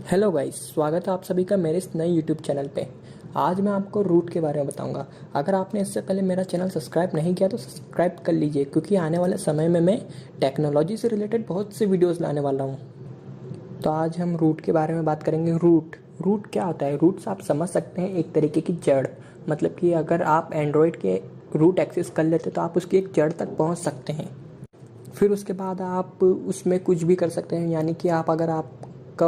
Hello guys, स्वागत है आप सभी का मेरे इस नए यूट्यूब चैनल पे। आज मैं आपको रूट के बारे में बताऊंगा। अगर आपने इससे पहले मेरा चैनल सब्सक्राइब नहीं किया तो सब्सक्राइब कर लीजिए, क्योंकि आने वाले समय में मैं टेक्नोलॉजी से रिलेटेड बहुत से वीडियोस लाने वाला हूं। तो आज हम रूट के बारे में बात करेंगे। रूट रूट क्या होता है? रूट्स आप समझ सकते हैं, एक तरीके की जड़। मतलब कि अगर आप एंड्रॉयड के रूट एक्सेस कर लेते तो आप उसकी एक जड़ तक पहुँच सकते हैं। फिर उसके बाद आप उसमें कुछ भी कर सकते हैं, यानी कि अगर आपका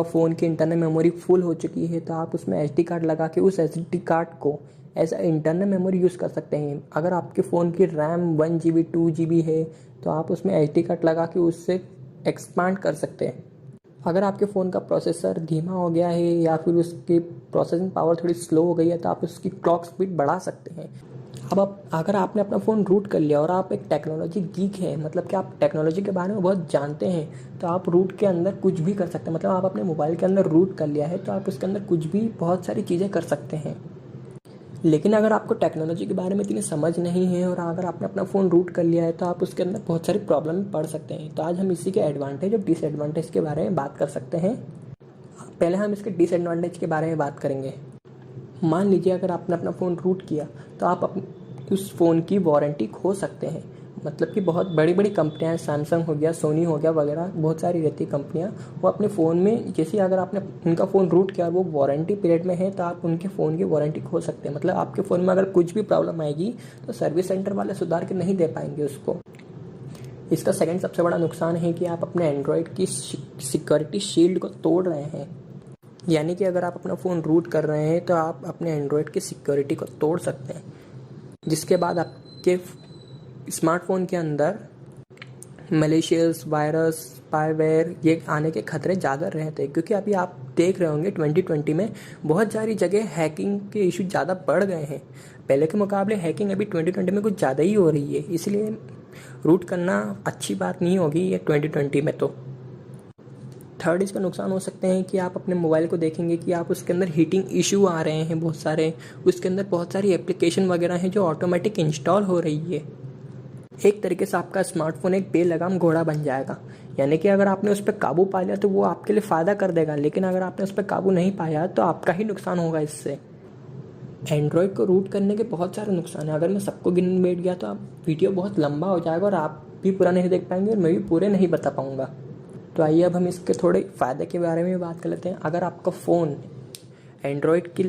फ़ोन की इंटरनल मेमोरी फुल हो चुकी है तो आप उसमें एसडी कार्ड लगा के उस एसडी कार्ड को एज इंटरनल मेमोरी यूज़ कर सकते हैं। अगर आपके फ़ोन की रैम 1 GB 2 GB है तो आप उसमें एसडी कार्ड लगा के उससे एक्सपांड कर सकते हैं। अगर आपके फ़ोन का प्रोसेसर धीमा हो गया है या फिर उसकी प्रोसेसिंग पावर थोड़ी स्लो हो गई है तो आप उसकी क्लॉक स्पीड बढ़ा सकते हैं। अब आप अगर आपने अपना फ़ोन रूट कर लिया और आप एक टेक्नोलॉजी गीक हैं, मतलब कि आप टेक्नोलॉजी के बारे में बहुत जानते हैं, तो आप रूट के अंदर कुछ भी कर सकते हैं। मतलब आप अपने मोबाइल के अंदर रूट कर लिया है तो आप उसके अंदर कुछ भी बहुत सारी चीज़ें कर सकते हैं। लेकिन अगर आपको टेक्नोलॉजी के बारे में इतनी समझ नहीं है और अगर आपने अपना फ़ोन रूट कर लिया है तो आप उसके अंदर बहुत सारी प्रॉब्लम में पड़ सकते हैं। तो आज हम इसी के एडवांटेज और डिसएडवांटेज के बारे में बात कर सकते हैं। पहले हम इसके डिसएडवांटेज के बारे में बात करेंगे। मान लीजिए अगर आपने अपना फ़ोन रूट किया तो आप उस फ़ोन की वारंटी खो सकते हैं। मतलब कि बहुत बड़ी बड़ी कंपनियां, सैमसंग हो गया, सोनी हो गया वगैरह, बहुत सारी रहती कंपनियां, वो अपने फ़ोन में जैसे अगर आपने उनका फ़ोन रूट किया और वो वारंटी पीरियड में है तो आप उनके फ़ोन की वारंटी खो सकते हैं। मतलब आपके फ़ोन में अगर कुछ भी प्रॉब्लम आएगी तो सर्विस सेंटर वाले सुधार के नहीं दे पाएंगे उसको। इसका सेकंड सबसे बड़ा नुकसान है कि आप अपने एंड्रॉयड की सिक्योरिटी शील्ड को तोड़ रहे हैं। यानी कि अगर आप अपना फ़ोन रूट कर रहे हैं तो आप अपने एंड्रॉयड की सिक्योरिटी को तोड़ सकते हैं, जिसके बाद आपके स्मार्टफोन के अंदर मलेशियस वायरस, स्पाईवेयर ये आने के खतरे ज़्यादा रहते हैं। क्योंकि अभी आप देख रहे होंगे 2020 में बहुत सारी जगह हैकिंग के इशू ज़्यादा बढ़ गए हैं। पहले के मुकाबले हैकिंग अभी 2020 में कुछ ज़्यादा ही हो रही है, इसलिए रूट करना अच्छी बात नहीं होगी ये 2020 में। तो थर्ड इसका नुकसान हो सकते हैं कि आप अपने मोबाइल को देखेंगे कि आप उसके अंदर हीटिंग इशू आ रहे हैं बहुत सारे। उसके अंदर बहुत सारी एप्लीकेशन वगैरह हैं जो ऑटोमेटिक इंस्टॉल हो रही है। एक तरीके से आपका स्मार्टफोन एक बेलगाम घोड़ा बन जाएगा। यानी कि अगर आपने उस पर काबू पा लिया तो वो आपके लिए फ़ायदा कर देगा, लेकिन अगर आपने उस पर काबू नहीं पाया तो आपका ही नुकसान होगा इससे। एंड्रॉयड को रूट करने के बहुत सारे नुकसान हैं। अगर मैं सबको गिन बैठ गया तो आप वीडियो बहुत लंबा हो जाएगा और आप भी पूरा नहीं देख पाएंगे और मैं भी पूरे नहीं बता पाऊँगा। तो आइए अब हम इसके थोड़े फ़ायदे के बारे में बात कर लेते हैं। अगर आपका फ़ोन एंड्रॉयड की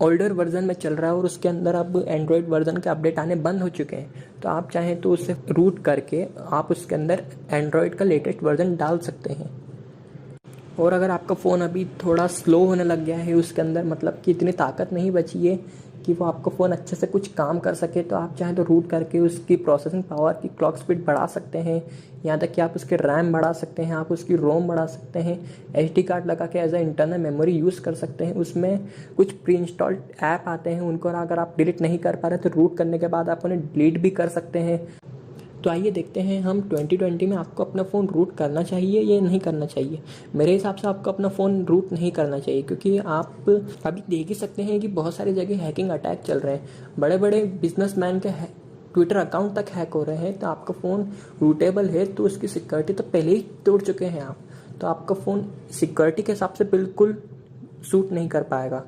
ओल्डर वर्जन में चल रहा है और उसके अंदर अब एंड्रॉयड वर्जन के अपडेट आने बंद हो चुके हैं तो आप चाहें तो उसे रूट करके आप उसके अंदर एंड्रॉयड का लेटेस्ट वर्जन डाल सकते हैं। और अगर आपका फ़ोन अभी थोड़ा स्लो होने लग गया है, उसके अंदर मतलब कि इतनी ताकत नहीं बची है कि वो आपका फ़ोन अच्छे से कुछ काम कर सके, तो आप चाहें तो रूट करके उसकी प्रोसेसिंग पावर की क्लॉक स्पीड बढ़ा सकते हैं। यहाँ तक कि आप उसके रैम बढ़ा सकते हैं, आप उसकी रोम बढ़ा सकते हैं, एसडी कार्ड लगा के as a internal memory use कर सकते हैं। उसमें कुछ प्री इंस्टॉल्ड ऐप आते हैं, उनको अगर आप डिलीट नहीं कर पा रहे तो रूट करने के बाद आप उन्हें डिलीट भी कर सकते हैं। तो आइए देखते हैं हम 2020 में आपको अपना फ़ोन रूट करना चाहिए या नहीं करना चाहिए। मेरे हिसाब से आपको अपना फ़ोन रूट नहीं करना चाहिए, क्योंकि आप अभी देख ही सकते हैं कि बहुत सारी जगह हैकिंग अटैक चल रहे हैं। बड़े बड़े बिजनेसमैन के ट्विटर अकाउंट तक हैक हो रहे हैं। तो आपका फ़ोन रूटेबल है तो उसकी सिक्योरिटी तो पहले ही तोड़ चुके हैं आप। तो आपका फ़ोन सिक्योरिटी के हिसाब से बिल्कुल सूट नहीं कर पाएगा।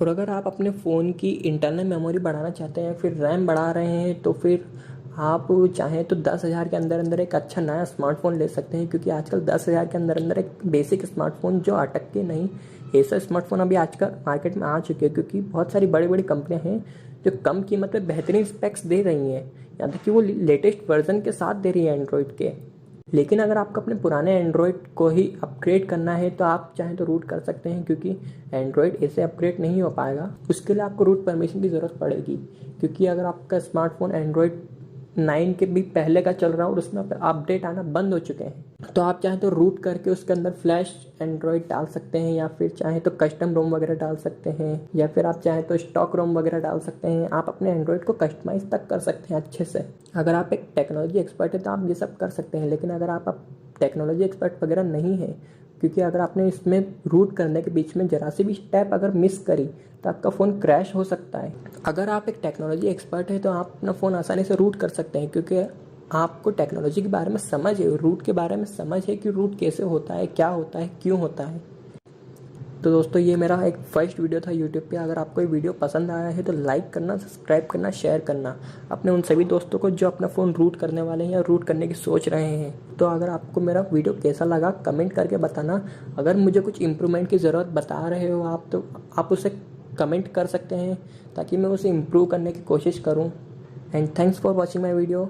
और अगर आप अपने फ़ोन की इंटरनल मेमोरी बढ़ाना चाहते हैं या फिर रैम बढ़ा रहे हैं तो फिर आप चाहें तो 10,000 के अंदर अंदर एक अच्छा नया स्मार्टफोन ले सकते हैं। क्योंकि आजकल 10,000 के अंदर अंदर एक बेसिक स्मार्टफोन जो अटक के नहीं, ऐसा स्मार्टफोन अभी आजकल मार्केट में आ चुके हैं। क्योंकि बहुत सारी बड़ी बड़ी कंपनियां हैं जो कम कीमत में बेहतरीन स्पेक्स दे रही हैं, यहाँ तक कि वो लेटेस्ट वर्जन के साथ दे रही है एंड्रॉयड के। लेकिन अगर आपको अपने पुराने एंड्रॉयड को ही अपग्रेड करना है तो आप चाहें तो रूट कर सकते हैं, क्योंकि एंड्रॉयड ऐसे अपग्रेड नहीं हो पाएगा। उसके लिए आपको रूट परमिशन की ज़रूरत पड़ेगी। क्योंकि अगर आपका स्मार्टफोन एंड्रॉयड 9 के भी पहले का चल रहा है और उसमें अपडेट आना बंद हो चुके हैं, तो आप चाहें तो रूट करके उसके अंदर फ्लैश एंड्रॉयड डाल सकते हैं, या फिर चाहें तो कस्टम रोम वगैरह डाल सकते हैं, या फिर आप चाहें तो स्टॉक रोम वगैरह डाल सकते हैं। आप अपने एंड्रॉयड को कस्टमाइज तक कर सकते हैं अच्छे से। अगर आप एक टेक्नोलॉजी एक्सपर्ट है तो आप ये सब कर सकते हैं। लेकिन अगर आप टेक्नोलॉजी एक्सपर्ट वगैरह नहीं है, क्योंकि अगर आपने इसमें रूट करने के बीच में जरा सी भी स्टेप अगर मिस करी तो आपका फ़ोन क्रैश हो सकता है। अगर आप एक टेक्नोलॉजी एक्सपर्ट है तो आप अपना फ़ोन आसानी से रूट कर सकते हैं, क्योंकि आपको टेक्नोलॉजी के बारे में समझ है, रूट के बारे में समझ है कि रूट कैसे होता है, क्या होता है, क्यों होता है। तो दोस्तों ये मेरा एक फर्स्ट वीडियो था यूट्यूब पे। अगर आपको ये वीडियो पसंद आया है तो लाइक करना, सब्सक्राइब करना, शेयर करना अपने उन सभी दोस्तों को जो अपना फ़ोन रूट करने वाले हैं या रूट करने की सोच रहे हैं। तो अगर आपको मेरा वीडियो कैसा लगा कमेंट करके बताना। अगर मुझे कुछ इम्प्रूवमेंट की ज़रूरत बता रहे हो आप तो आप उसे कमेंट कर सकते हैं ताकि मैं उसे इम्प्रूव करने की कोशिश करूँ। And thanks for watching my video.